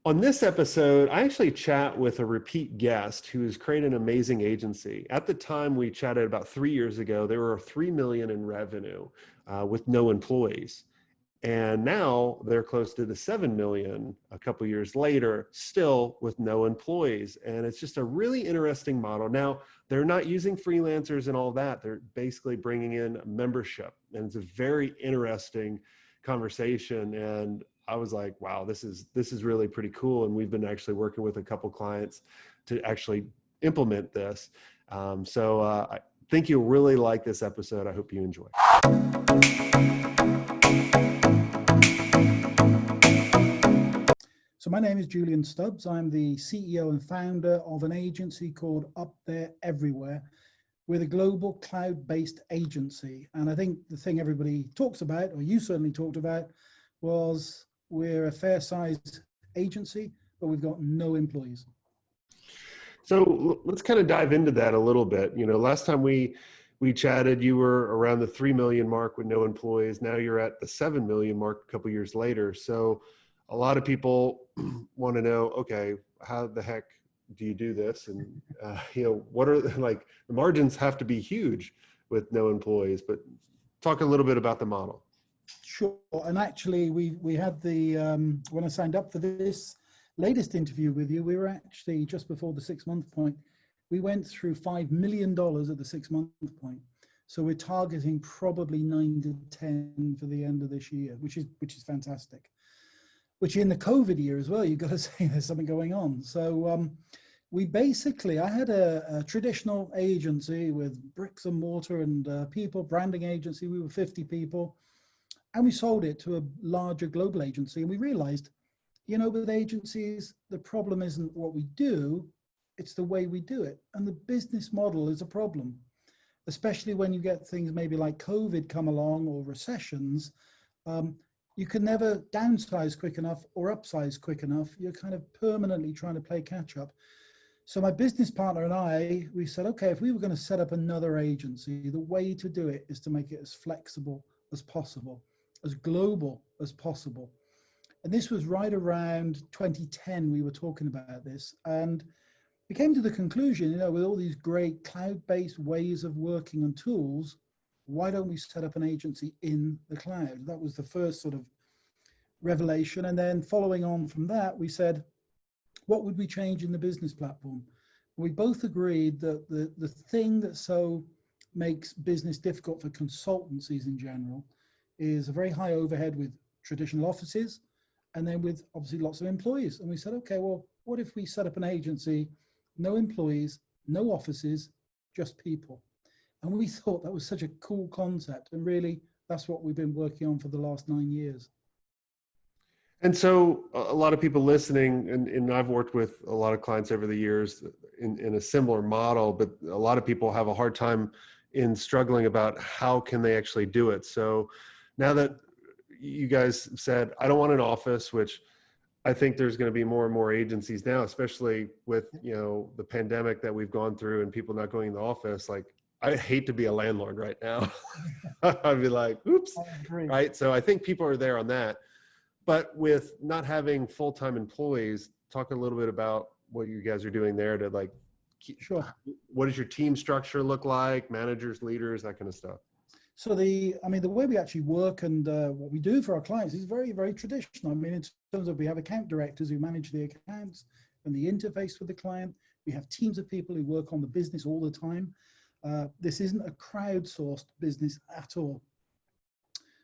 On this episode, I actually chat with a repeat guest who has created an amazing agency. At the time we chatted about 3 years ago, they were 3 million in revenue with no employees. And now they're close to the 7 million a couple years later, still with no employees. And it's just a really interesting model. Now, they're not using freelancers and all that. They're basically bringing in membership. And it's a very interesting conversation. And I was like, wow, this is really pretty cool. And we've been actually working with a couple clients to actually implement this. I think you'll really like this episode. I hope you enjoy. So my name is Julian Stubbs. I'm the CEO and founder of an agency called Up There Everywhere. We're a global cloud-based agency. And I think the thing everybody talks about, or you certainly talked about, was we're a fair-sized agency, but we've got no employees. So let's kind of dive into that a little bit. You know, last time we chatted, you were around the 3 million mark with no employees. Now you're at the 7 million mark a couple years later. So a lot of people want to know, okay, how the heck do you do this? And, what are the margins have to be huge with no employees, but talk a little bit about the model. Sure. And actually we had when I signed up for this latest interview with you, we were actually just before the 6-month point. We went through $5 million at the 6-month point. So we're targeting probably 9 to 10 for the end of this year, which is fantastic. Which in the COVID year as well, you've got to say there's something going on. So I had a traditional agency with bricks and mortar and branding agency. We were 50 people, and we sold it to a larger global agency. And we realized, with agencies, the problem isn't what we do, it's the way we do it. And the business model is a problem, especially when you get things maybe like COVID come along or recessions. You can never downsize quick enough or upsize quick enough. You're kind of permanently trying to play catch up. So my business partner and we said, okay, if we were going to set up another agency, the way to do it is to make it as flexible as possible, as global as possible. And this was right around 2010, we were talking about this. And we came to the conclusion, with all these great cloud-based ways of working and tools, why don't we set up an agency in the cloud? That was the first sort of revelation. And then following on from that, we said, what would we change in the business platform? We both agreed that the thing that so makes business difficult for consultancies in general is a very high overhead with traditional offices, and then with obviously lots of employees. And we said, okay, well, what if we set up an agency, no employees, no offices, just people? And we thought that was such a cool concept. And really, that's what we've been working on for the last 9 years. And so a lot of people listening, and I've worked with a lot of clients over the years in a similar model, but a lot of people have a hard time in struggling about how can they actually do it. So now that you guys said, I don't want an office, which I think there's going to be more and more agencies now, especially with, the pandemic that we've gone through and people not going to the office. Like, I hate to be a landlord right now. I'd be like, oops, right? So I think people are there on that. But with not having full-time employees, talk a little bit about what you guys are doing there to Sure. What does your team structure look like? Managers, leaders, that kind of stuff. So the way we actually work and what we do for our clients is very, very traditional. In terms of we have account directors who manage the accounts and the interface with the client. We have teams of people who work on the business all the time. This isn't a crowdsourced business at all.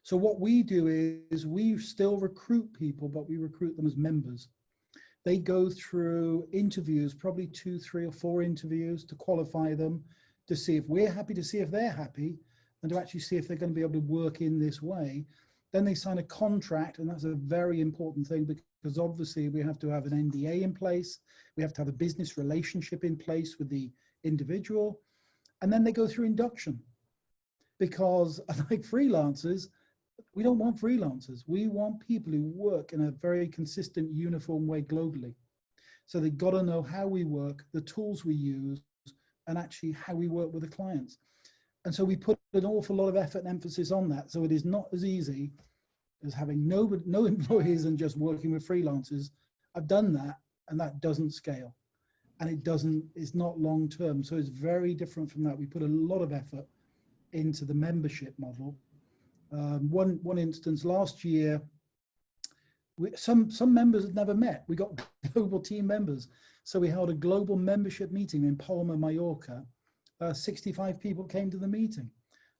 So what we do is we still recruit people, but we recruit them as members. They go through interviews, probably 2, 3, or 4 interviews to qualify them, to see if we're happy, to see if they're happy, and to actually see if they're going to be able to work in this way. Then they sign a contract, and that's a very important thing because obviously we have to have an NDA in place. We have to have a business relationship in place with the individual. And then they go through induction because like freelancers, we don't want freelancers. We want people who work in a very consistent, uniform way globally. So they've got to know how we work, the tools we use, and actually how we work with the clients. And so we put an awful lot of effort and emphasis on that. So it is not as easy as having no employees and just working with freelancers I've done that, and that doesn't scale, and it's not long term. So it's very different from that. We put a lot of effort into the membership model. One instance last year, some members had never met. We got global team members. So we held a global membership meeting in Palma, Mallorca. 65 people came to the meeting.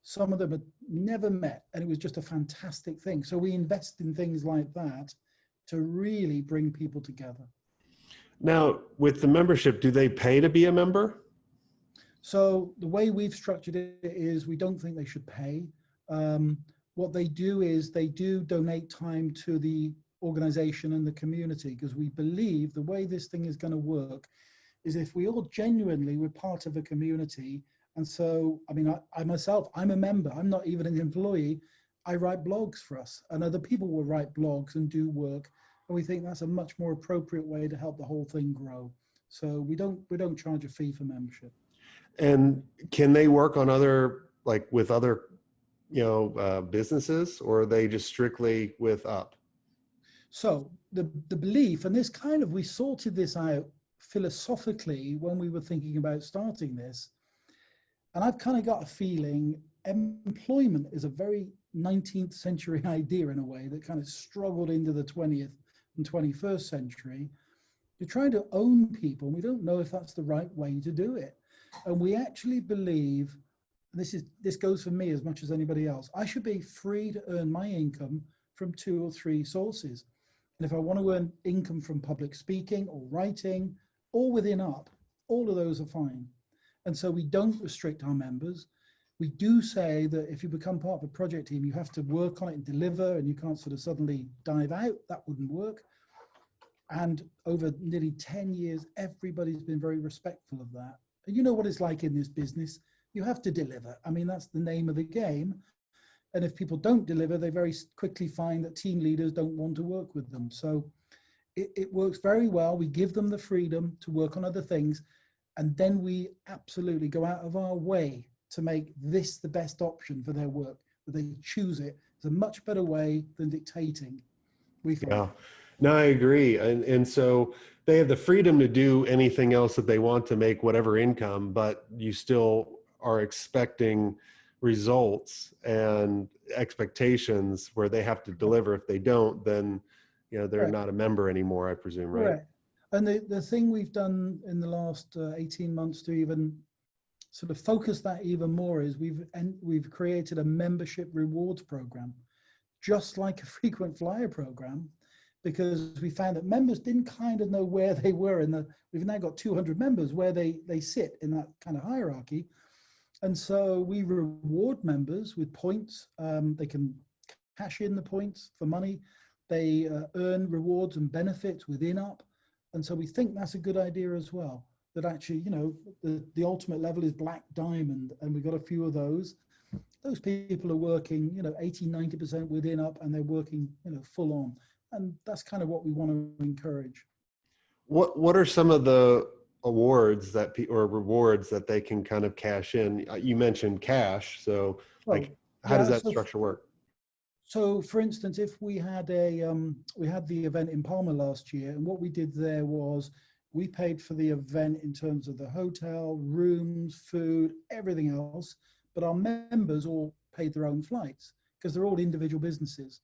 Some of them had never met, and it was just a fantastic thing. So we invest in things like that to really bring people together. Now, with the membership, do they pay to be a member? So the way we've structured it is we don't think they should pay. What they do is they do donate time to the organization and the community, because we believe the way this thing is going to work is if we all genuinely, we're part of a community. And so, I mean, I myself, I'm a member, I'm not even an employee. I write blogs for us, and other people will write blogs and do work. And we think that's a much more appropriate way to help the whole thing grow. So we don't charge a fee for membership. And can they work on with other, businesses, or are they just strictly with Up? So the belief, and we sorted this out philosophically when we were thinking about starting this. And I've kind of got a feeling employment is a very 19th century idea in a way that kind of struggled into the 20th and 21st century. You're trying to own people, and we don't know if that's the right way to do it. And we actually believe, this goes for me as much as anybody else, I should be free to earn my income from 2 or 3 sources. And if I want to earn income from public speaking or writing or within Up, all of those are fine. And so we don't restrict our members. We do say that if you become part of a project team, you have to work on it and deliver, and you can't sort of suddenly dive out. That wouldn't work. And over nearly 10 years, everybody's been very respectful of that. And you know what it's like in this business. You have to deliver. I mean, that's the name of the game. And if people don't deliver, they very quickly find that team leaders don't want to work with them. So it works very well. We give them the freedom to work on other things. And then we absolutely go out of our way to make this the best option for their work, that they choose it. It's a much better way than dictating, we think. Yeah, no, I agree. And so they have the freedom to do anything else that they want to make whatever income, but you still are expecting results and expectations where they have to deliver. If they don't, then they're Right. not a member anymore, I presume, right? Correct. And the thing we've done in the last 18 months to even sort of focus that even more is we've created a membership rewards program, just like a frequent flyer program, because we found that members didn't kind of know where they were we've now got 200 members where they sit in that kind of hierarchy. And so we reward members with points. They can cash in the points for money. They earn rewards and benefits within Up. And so we think that's a good idea as well, that actually, the ultimate level is black diamond, and we've got a few of those. Those people are working, 80, 90% within Up, and they're working, full on. And that's kind of what we want to encourage. What are some of the awards or rewards that they can kind of cash in? You mentioned cash. So how does that structure work? So for instance, if we had we had the event in Palma last year, and what we did there was we paid for the event in terms of the hotel, rooms, food, everything else, but our members all paid their own flights because they're all individual businesses.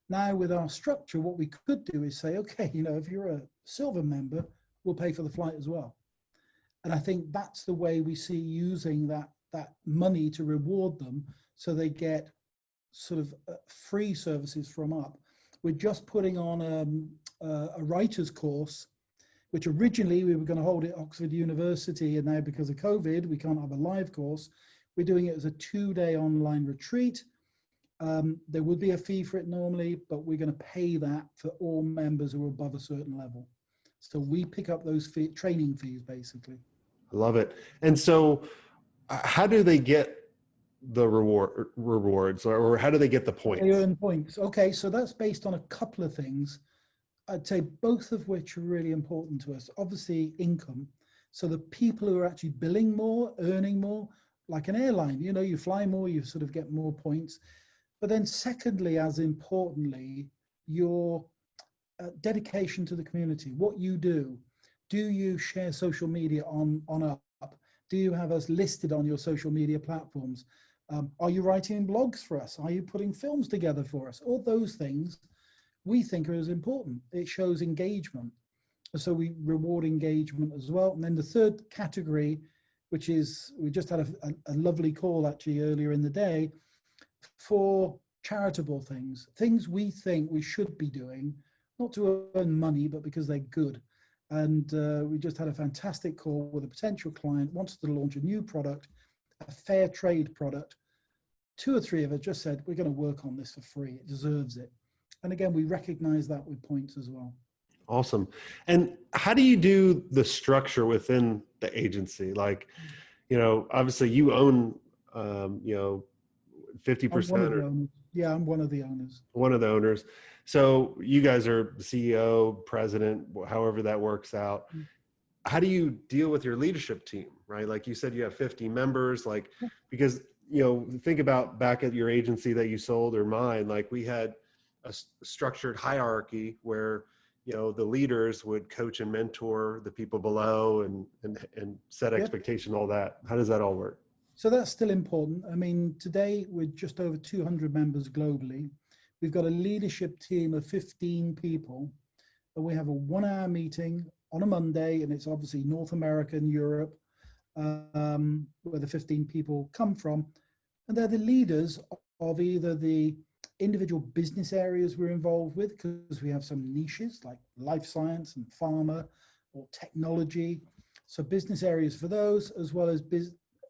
Now with our structure, what we could do is say, okay, if you're a silver member, we'll pay for the flight as well. And I think that's the way we see using that money to reward them, so they get sort of free services from Up. We're just putting on a writer's course, which originally we were going to hold at Oxford University, and now because of COVID, we can't have a live course. We're doing it as a 2-day online retreat. There would be a fee for it normally, but we're going to pay that for all members who are above a certain level. So we pick up those training fees, basically. I love it. And so how do they get the rewards, or how do they get the points? They earn points. Okay, so that's based on a couple of things. I'd say both of which are really important to us. Obviously, income. So the people who are actually billing more, earning more, like an airline, you fly more, you sort of get more points. But then secondly, as importantly, your dedication to the community, what you do. Do you share social media on up? Do you have us listed on your social media platforms? Are you writing blogs for us? Are you putting films together for us? All those things we think are as important. It shows engagement. So we reward engagement as well. And then the third category, which is, we just had a lovely call actually earlier in the day, for charitable things, things we think we should be doing, not to earn money, but because they're good. And we just had a fantastic call with a potential client, wants to launch a new product, a fair trade product. 2 or 3 of us just said, we're going to work on this for free. It deserves it. And again, we recognize that with points as well. Awesome. And how do you do the structure within the agency? Like, obviously you own, 50%. Yeah, I'm one of the owners. One of the owners. So you guys are CEO, president, however that works out. How do you deal with your leadership team, right? Like you said, you have 50 members, because, think about back at your agency that you sold or mine, like we had a structured hierarchy where, the leaders would coach and mentor the people below and set expectation, all that. How does that all work? So that's still important. I mean, today we're just over 200 members globally. We've got a leadership team of 15 people, and we have a 1-hour meeting on a Monday, and it's obviously North America and Europe, where the 15 people come from. And they're the leaders of either the individual business areas we're involved with, because we have some niches like life science and pharma or technology. So business areas for those, as well as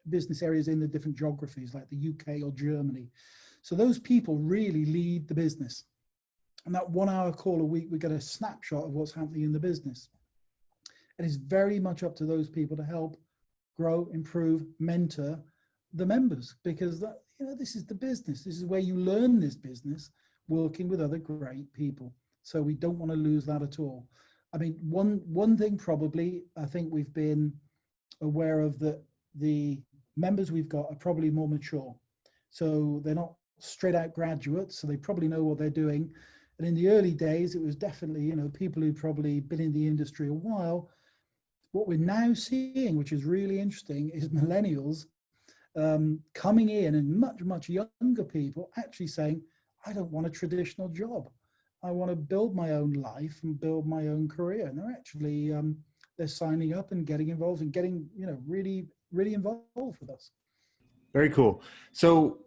business areas in the different geographies like the UK or Germany. So those people really lead the business. And that 1-hour call a week, we get a snapshot of what's happening in the business. And it's very much up to those people to help grow, improve, mentor the members, because this is the business. This is where you learn this business, working with other great people. So we don't want to lose that at all. I mean, one thing probably I think we've been aware of, that the members we've got are probably more mature. So they're not straight out graduates, so they probably know what they're doing. And in the early days, it was definitely, people who'd probably been in the industry a while. What we're now seeing, which is really interesting, is millennials coming in, and much younger people actually saying, I don't want a traditional job. I want to build my own life and build my own career. And they're actually, they're signing up and getting involved and getting, really involved with us. Very cool. So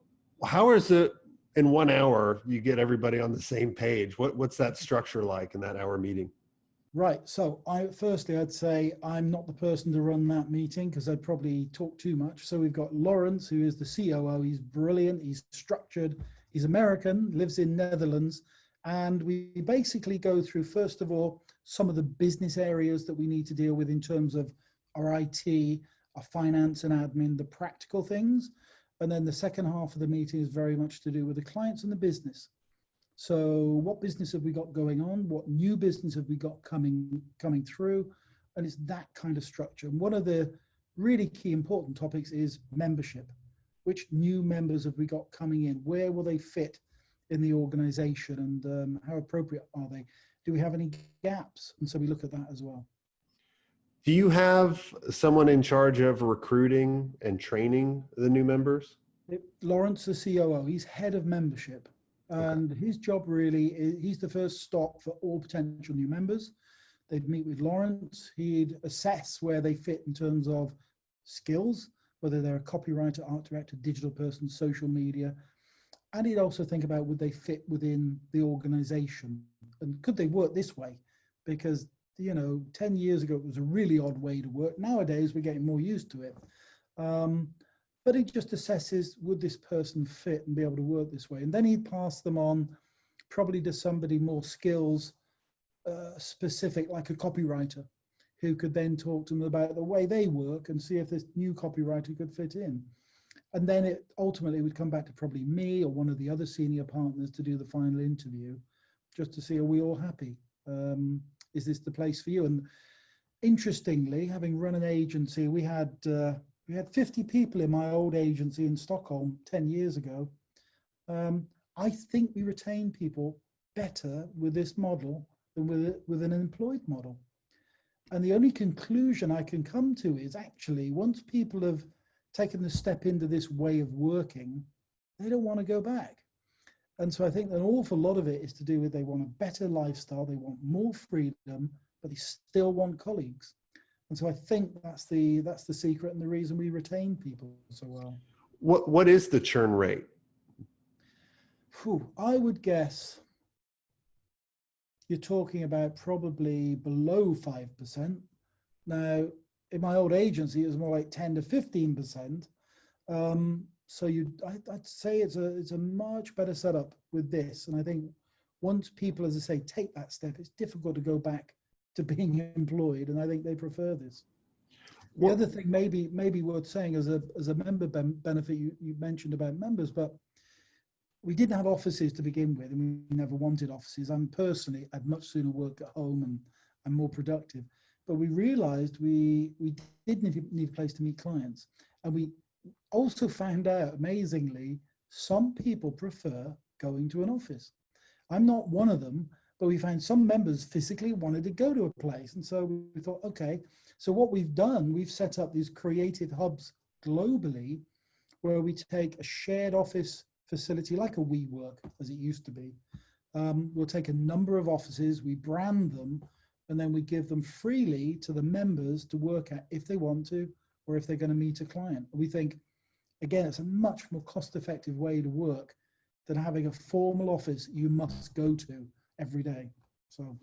how is it in 1 hour, you get everybody on the same page? What's that structure like in that hour meeting? Right. So firstly, I'd say I'm not the person to run that meeting, because I'd probably talk too much. So we've got Lawrence, who is the COO. He's brilliant. He's structured. He's American, lives in Netherlands. And we basically go through, first of all, some of the business areas that we need to deal with in terms of our IT, our finance and admin, the practical things. And then the second half of the meeting is very much to do with the clients and the business. So what business have we got going on? What new business have we got coming through? And it's that kind of structure. And one of the really key important topics is membership. Which new members have we got coming in? Where will they fit in the organization? And how appropriate are they? Do we have any gaps? And so we look at that as well. Do you have someone in charge of recruiting and training the new members? Lawrence, the COO, he's head of membership. And his job really is, he's the first stop for all potential new members. They'd meet with Lawrence. He'd assess where they fit in terms of skills, whether they're a copywriter, art director, digital person, social media. And he'd also think about, would they fit within the organization? And could they work this way? Because, 10 years ago, it was a really odd way to work. Nowadays, we're getting more used to it. But he just assesses, would this person fit and be able to work this way? And then he'd pass them on probably to somebody more skills specific, like a copywriter, who could then talk to them about the way they work and see if this new copywriter could fit in. And then it ultimately would come back to probably me or one of the other senior partners to do the final interview, just to see, are we all happy? Is this the place for you? And interestingly, having run an agency, we had 50 people in my old agency in Stockholm 10 years ago. I think we retain people better with this model than with an employed model. And the only conclusion I can come to is actually once people have taken the step into this way of working, they don't want to go back. And so I think an awful lot of it is to do with they want a better lifestyle, they want more freedom, but they still want colleagues. And so I think that's the secret and the reason we retain people so well. What is the churn rate? I would guess you're talking about probably below 5%. Now, in my old agency, it was more like 10 to 15%. So I'd say it's a much better setup with this. And I think once people, as I say, take that step, it's difficult to go back to being employed. And I think they prefer this. The other thing maybe worth saying as a member benefit, you mentioned about members, but we didn't have offices to begin with, and we never wanted offices. I'd much sooner work at home and I'm more productive. But we realized we did need a place to meet clients. And we also found out, amazingly, some people prefer going to an office. I'm not one of them, but we found some members physically wanted to go to a place. And so we thought, okay, so what we've done, we've set up these creative hubs globally where we take a shared office facility like a WeWork, as it used to be. We'll take a number of offices, we brand them, and then we give them freely to the members to work at if they want to, or if they're going to meet a client. We think, again, it's a much more cost-effective way to work than having a formal office you must go to every day. So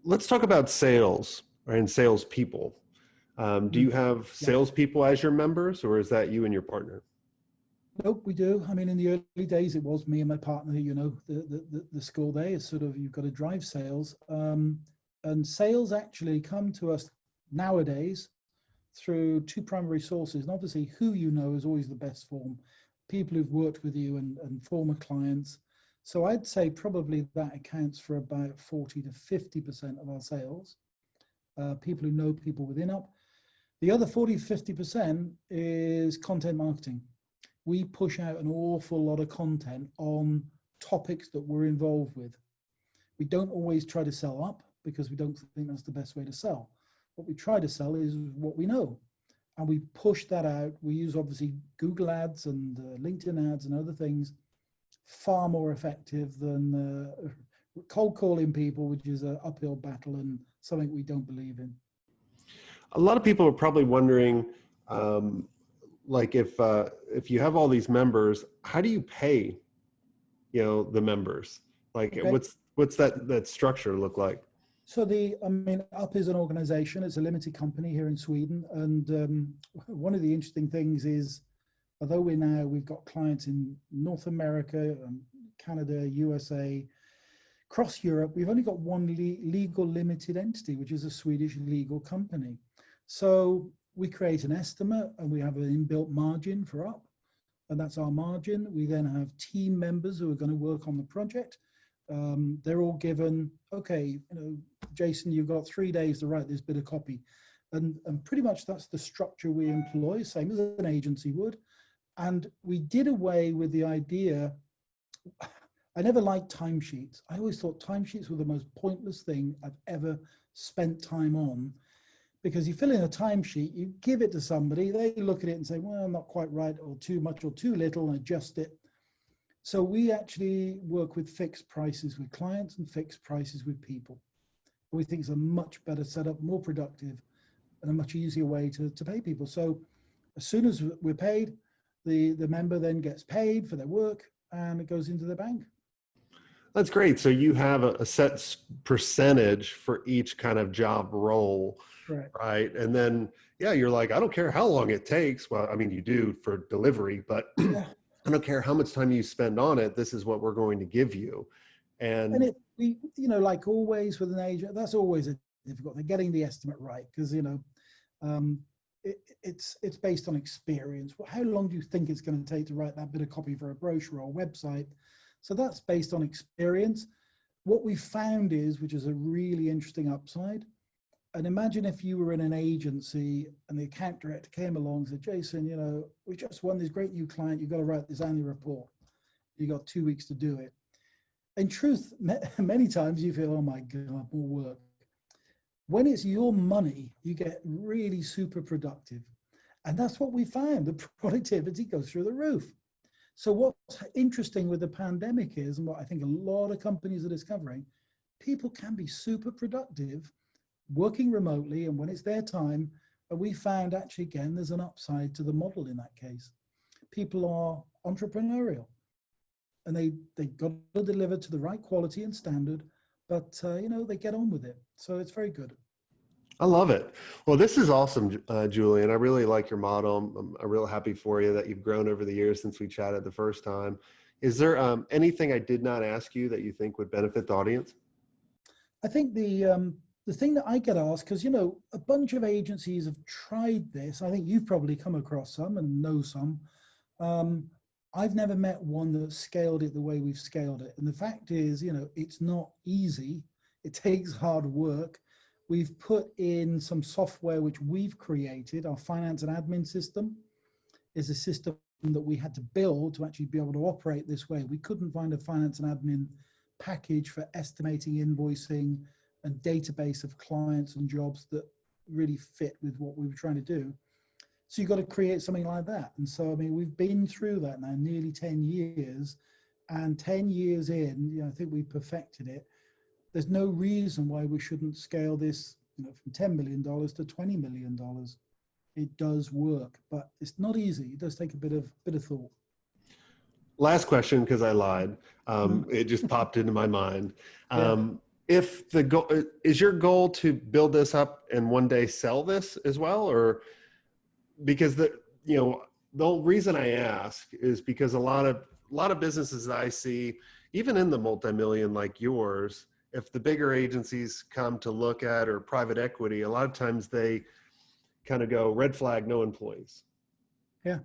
let's talk about sales, right, and salespeople. Do you have salespeople as your members, or is that you and your partner? Nope, we do. I mean, in the early days, it was me and my partner. The school day is sort of, you've got to drive sales. And sales actually come to us nowadays through two primary sources. And obviously, who you know is always the best form. People who've worked with you and former clients. So I'd say probably that accounts for about 40 to 50% of our sales. People who know people within Up. The other 40 to 50% is content marketing. We push out an awful lot of content on topics that we're involved with. We don't always try to sell Up because we don't think that's the best way to sell. What we try to sell is what we know. And we push that out. We use obviously Google ads and LinkedIn ads and other things, far more effective than cold calling people, which is an uphill battle and something we don't believe in. A lot of people are probably wondering, like if you have all these members, how do you pay, the members? Like, okay. What's that structure look like? So Up is an organization. It's a limited company here in Sweden. And one of the interesting things is, although we've got clients in North America, Canada, USA, across Europe, we've only got one legal limited entity, which is a Swedish legal company. So we create an estimate and we have an inbuilt margin for Up, and that's our margin. We then have team members who are going to work on the project. They're all given, okay, Jason, you've got 3 days to write this bit of copy. And pretty much that's the structure we employ, same as an agency would. And we did away with the idea, I never liked timesheets. I always thought timesheets were the most pointless thing I've ever spent time on, because you fill in a timesheet, you give it to somebody, they look at it and say, well, not quite right, or too much or too little, and adjust it. So we actually work with fixed prices with clients and fixed prices with people. We think it's a much better setup, more productive, and a much easier way to pay people. So as soon as we're paid, the member then gets paid for their work and it goes into the bank. That's great. So you have a set percentage for each kind of job role, correct, right? And then, you're like, I don't care how long it takes. Well, I mean, you do for delivery, but yeah. I don't care how much time you spend on it. This is what we're going to give you. And like always with an agent, that's always a difficult thing, getting the estimate right, because it's based on experience. How long do you think it's going to take to write that bit of copy for a brochure or a website? So that's based on experience. What we found is, which is a really interesting upside, and imagine if you were in an agency and the account director came along and said, Jason, we just won this great new client. You've got to write this annual report. You got 2 weeks to do it. in truth, many times you feel, oh my God, more work. When it's your money, you get really super productive. And that's what we found. The productivity goes through the roof. So what's interesting with the pandemic is, and what I think a lot of companies are discovering, people can be super productive working remotely, and when it's their time. But we found actually, again, there's an upside to the model in that case. People are entrepreneurial, and they got to deliver to the right quality and standard, but they get on with it. So it's very good. I love it. Well, this is awesome, Julian. I really like your model. I'm real happy for you that you've grown over the years since we chatted the first time. Is there anything I did not ask you that you think would benefit the audience? I think the thing that I get asked, because a bunch of agencies have tried this. I think you've probably come across some and know some. I've never met one that scaled it the way we've scaled it. And the fact is, it's not easy. It takes hard work. We've put in some software which we've created. Our finance and admin system is a system that we had to build to actually be able to operate this way. We couldn't find a finance and admin package for estimating, invoicing, and database of clients and jobs that really fit with what we were trying to do. So you've got to create something like that. And so, I mean, we've been through that now nearly 10 years, and 10 years in, I think we perfected it. There's no reason why we shouldn't scale this, from $10 million to $20 million. It does work, but it's not easy. It does take a bit of thought. Last question, because I lied. It just popped into my mind. If the goal is your goal to build this up and one day sell this as well, or because the reason I ask is because a lot of businesses that I see, even in the multi-million like yours, if the bigger agencies come to look at, or private equity, a lot of times they kind of go, red flag, no employees. Yeah.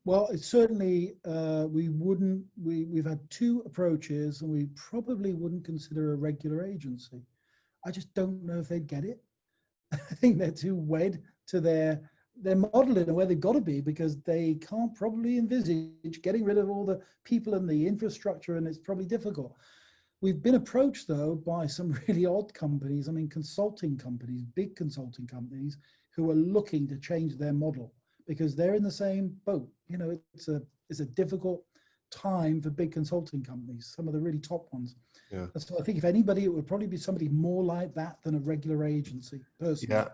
Well, it's certainly, we've had two approaches, and we probably wouldn't consider a regular agency. I just don't know if they'd get it. I think they're too wed to their model in where they've got to be, because they can't probably envisage getting rid of all the people and the infrastructure, and it's probably difficult. We've been approached, though, by some really odd companies, consulting companies, big consulting companies, who are looking to change their model because they're in the same boat. It's a difficult time for big consulting companies, some of the really top ones. Yeah. So I think if anybody, it would probably be somebody more like that than a regular agency, personally. Yeah.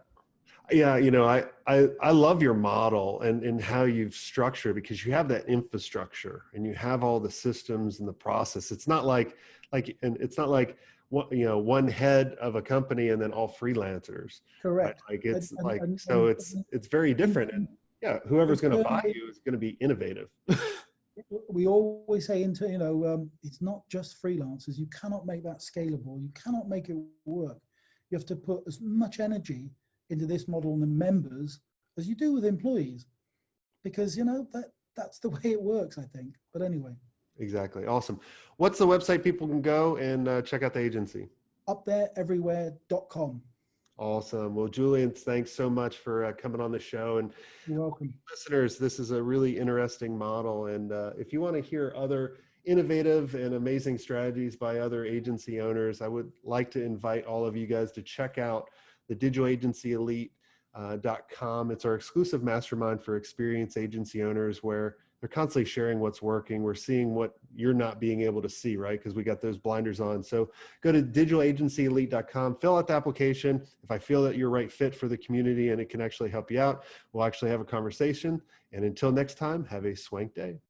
I love your model and how you've structured, because you have that infrastructure and you have all the systems and the process. It's not like one head of a company and then all freelancers. Correct. Right? It's very different. And yeah, whoever's going to buy you is going to be innovative. We always say it's not just freelancers. You cannot make that scalable. You cannot make it work. You have to put as much energy into this model and the members as you do with employees, because that's the way it works, I think. But anyway. Exactly. Awesome. What's the website people can go and check out the agency? upthereeverywhere.com. Awesome. Well, Julian, thanks so much for coming on the show. And you're welcome. Listeners, this is a really interesting model. And if you want to hear other innovative and amazing strategies by other agency owners, I would like to invite all of you guys to check out the digitalagencyelite.com. It's our exclusive mastermind for experienced agency owners, where they're constantly sharing what's working. We're seeing what you're not being able to see, right? Because we got those blinders on. So go to digitalagencyelite.com, fill out the application. If I feel that you're right fit for the community and it can actually help you out, we'll actually have a conversation. And until next time, have a swank day.